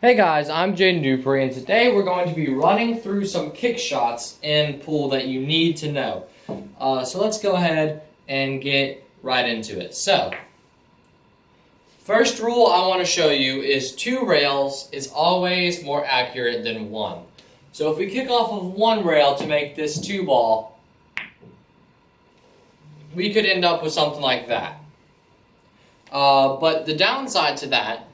Hey guys, I'm Dupree, and today we're going to be running through some kick shots in pool that you need to know. So let's go ahead and get right into it. So, first rule I want to show you is 2 rails is always more accurate than 1. So if we kick off of 1 rail to make this 2 ball, we could end up with something like that. But the downside to that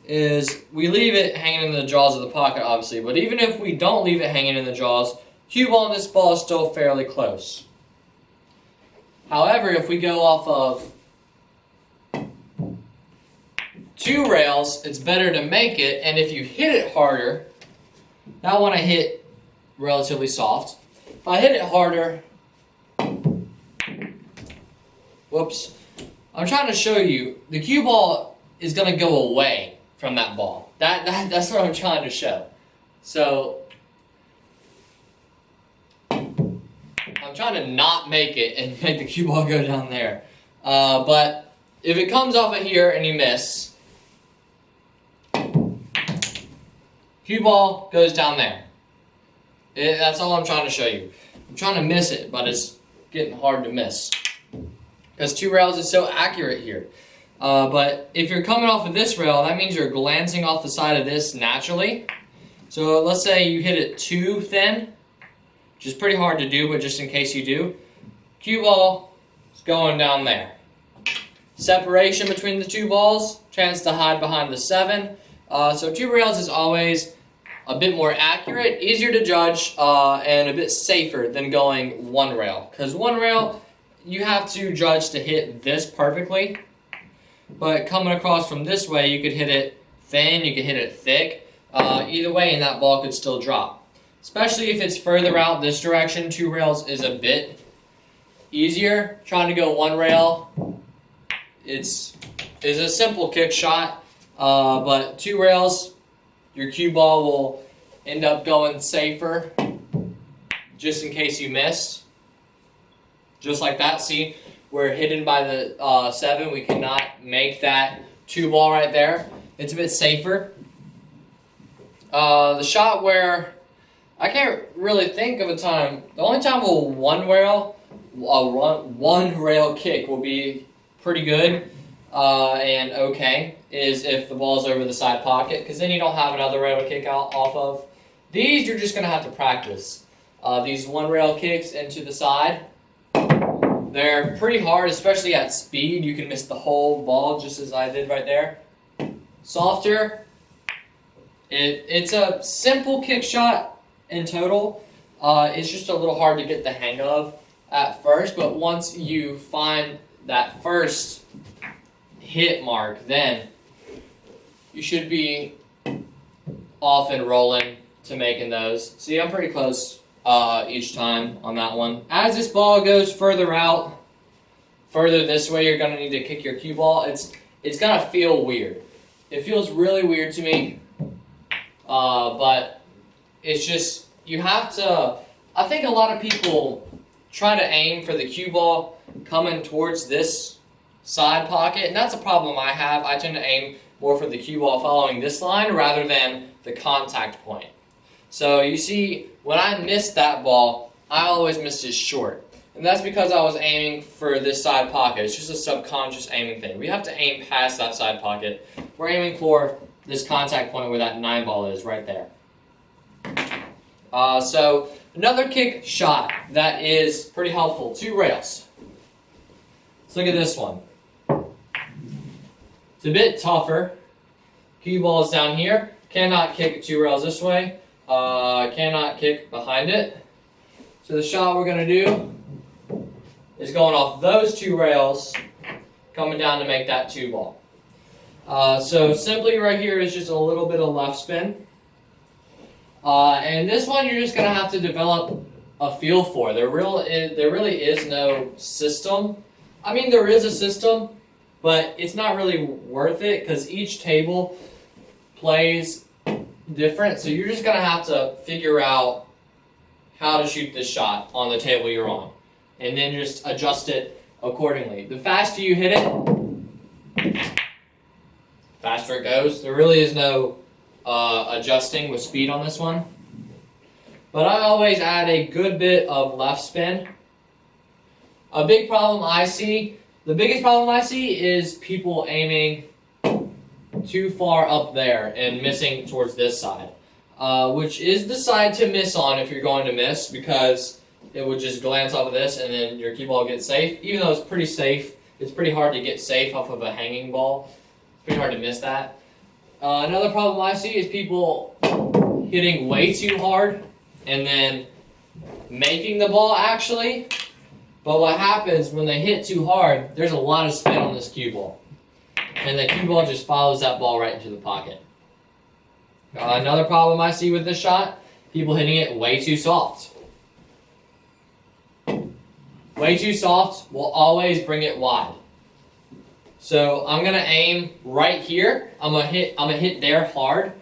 is we leave it hanging in the jaws of the pocket, obviously, but even if we don't leave it hanging in the jaws, cue ball and this ball is still fairly close. However, if we go off of 2 rails, it's better to make it, and if you hit it harder, now when I hit relatively soft, if I hit it harder, whoops, I'm trying to show you, the cue ball is going to go away from that ball. That's what I'm trying to show. So, I'm trying to not make it and make the cue ball go down there. But if it comes off of here and you miss, cue ball goes down there. That's all I'm trying to show you. I'm trying to miss it, but it's getting hard to miss, because 2 rails is so accurate here. But if you're coming off of this rail, that means you're glancing off the side of this naturally. So let's say you hit it too thin, which is pretty hard to do, but just in case you do, cue ball is going down there. Separation between the 2 balls, chance to hide behind the 7. So 2 rails is always a bit more accurate, easier to judge, and a bit safer than going 1 rail. Because 1 rail, you have to judge to hit this perfectly. But coming across from this way, you could hit it thin, you could hit it thick. Either way, and that ball could still drop. Especially if it's further out this direction, 2 rails is a bit easier. Trying to go 1 rail, is a simple kick shot. But 2 rails, your cue ball will end up going safer, just in case you missed. Just like that, see? We're hidden by the 7. We cannot make that 2 ball right there. It's a bit safer. The shot where I can't really think of a time. The only time a one rail kick will be pretty good and okay is if the ball's over the side pocket, because then you don't have another rail to kick out off of. These you're just gonna have to practice. These 1 rail kicks into the side. They're pretty hard, especially at speed. You can miss the whole ball, just as I did right there. Softer. It's a simple kick shot in total. It's just a little hard to get the hang of at first, but once you find that first hit mark, then you should be off and rolling to making those. See, I'm pretty close each time on that one. As this ball goes further out, further this way, you're going to need to kick your cue ball. It's going to feel weird. It feels really weird to me, but it's just, you have to, I think a lot of people try to aim for the cue ball coming towards this side pocket, and that's a problem I have. I tend to aim more for the cue ball following this line rather than the contact point. So you see, when I missed that ball, I always missed it short. And that's because I was aiming for this side pocket. It's just a subconscious aiming thing. We have to aim past that side pocket. We're aiming for this contact point where that 9 ball is, right there. So another kick shot that is pretty helpful, 2 rails. Let's look at this one. It's a bit tougher. Cue ball is down here. Cannot kick 2 rails this way. Cannot kick behind it. So the shot we're going to do is going off those 2 rails, coming down to make that 2 ball. So simply right here is just a little bit of left spin. And this one you're just going to have to develop a feel for. There really is no system. I mean, there is a system, but it's not really worth it because each table plays different, so you're just going to have to figure out how to shoot this shot on the table you're on, and then just adjust it accordingly. The faster you hit it, faster it goes. There really is no adjusting with speed on this one. But I always add a good bit of left spin. The biggest problem I see is people aiming too far up there and missing towards this side, which is the side to miss on if you're going to miss, because it would just glance off of this and then your cue ball gets safe. Even though it's pretty safe, it's pretty hard to get safe off of a hanging ball. It's pretty hard to miss that. Another problem I see is people hitting way too hard and then making the ball actually. But what happens when they hit too hard, there's a lot of spin on this cue ball. And the cue ball just follows that ball right into the pocket. Another problem I see with this shot, people hitting it way too soft. Way too soft will always bring it wide. So I'm gonna aim right here. I'm gonna hit there hard.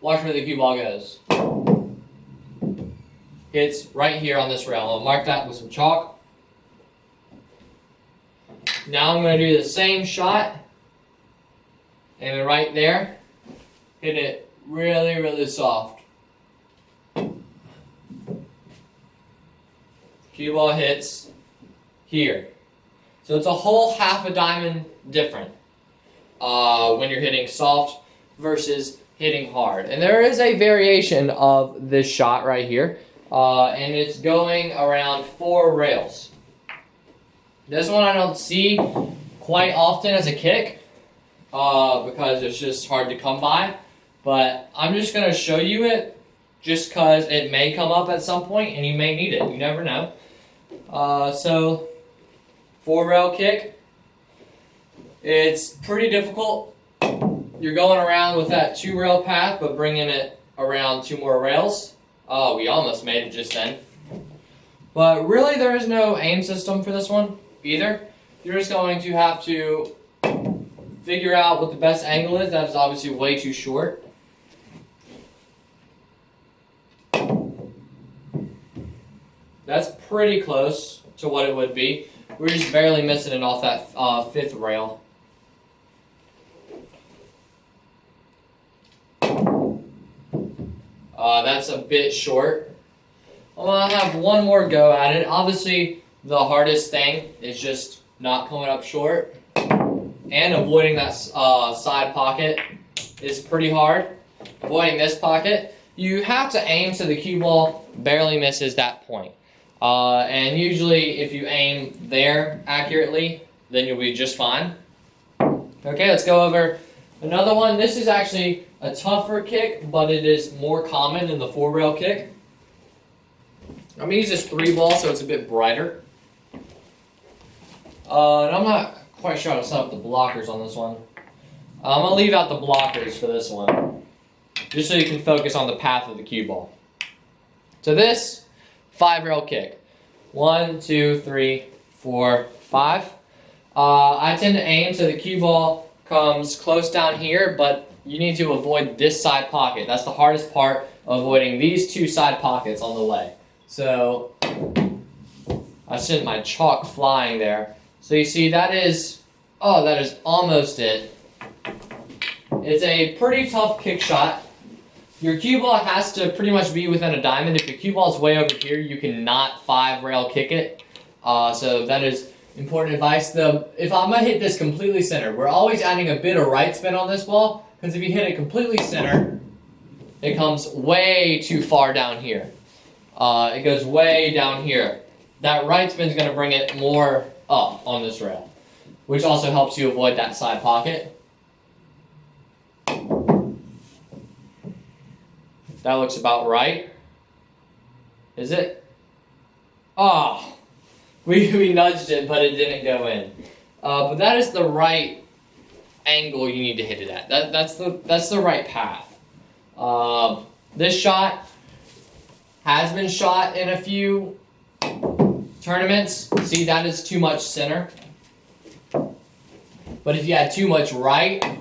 Watch where the cue ball goes. It's right here on this rail. I'll mark that with some chalk. Now I'm gonna do the same shot. Aim it right there. Hit it really, really soft. Cue ball hits here. So it's a whole half a diamond different when you're hitting soft versus hitting hard. And there is a variation of this shot right here, and it's going around 4 rails. This one I don't see quite often as a kick because it's just hard to come by, but I'm just going to show you it just because it may come up at some point and you may need it. You never know. So 4-rail kick, it's pretty difficult. You're going around with that 2-rail path, but bringing it around 2 more rails. Oh, we almost made it just then. But really, there is no aim system for this one either. You're just going to have to figure out what the best angle is. That is obviously way too short. That's pretty close to what it would be. We're just barely missing it off that 5th rail. That's a bit short. I'm going to have one more go at it. Obviously, the hardest thing is just not coming up short. And avoiding that side pocket is pretty hard. Avoiding this pocket. You have to aim so the cue ball barely misses that point. And usually if you aim there accurately, then you'll be just fine. Okay, let's go over another one. This is actually a tougher kick, but it is more common than the 4-rail kick. I'm going to use this 3-ball so it's a bit brighter. And I'm not quite sure how to set up the blockers on this one. I'm going to leave out the blockers for this one, just so you can focus on the path of the cue ball. So this 5-rail kick. 1, 2, 3, 4, 5. I tend to aim so the cue ball comes close down here, but you need to avoid this side pocket. That's the hardest part, avoiding these 2 side pockets on the way. So I sent my chalk flying there. So you see that is almost it. It's a pretty tough kick shot. Your cue ball has to pretty much be within a diamond. If your cue ball is way over here, you cannot 5-rail kick it. So that is important advice. If I'm going to hit this completely center, we're always adding a bit of right spin on this ball, because if you hit it completely center, it comes way too far down here. It goes way down here. That right spin is going to bring it more up on this rail, which also helps you avoid that side pocket. That looks about right. Is it? Oh, we nudged it, but it didn't go in. But that is the right angle you need to hit it at. That's the right path. This shot has been shot in a few tournaments. See, that is too much center. But if you had too much right,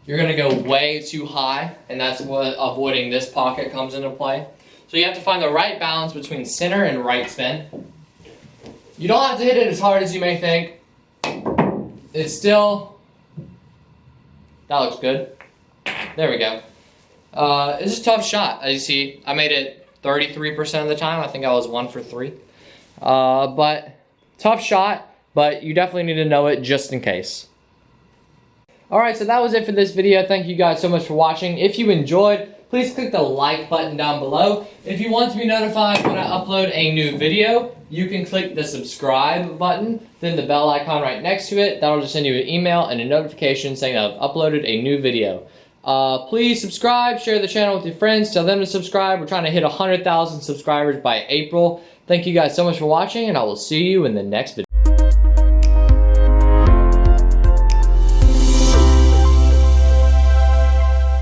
you're going to go way too high, and that's what avoiding this pocket comes into play. So you have to find the right balance between center and right spin. You don't have to hit it as hard as you may think. It's still... That looks good. There we go. It's a tough shot. As you see, I made it 33% of the time. I think I was 1 for 3. But tough shot, but you definitely need to know it just in case. Alright, so that was it for this video. Thank you guys so much for watching. If you enjoyed, please click the like button down below. If you want to be notified when I upload a new video, you can click the subscribe button, then the bell icon right next to it. That'll just send you an email and a notification saying I've uploaded a new video. Please subscribe, share the channel with your friends, tell them to subscribe. We're trying to hit 100,000 subscribers by April. Thank you guys so much for watching, and I will see you in the next video.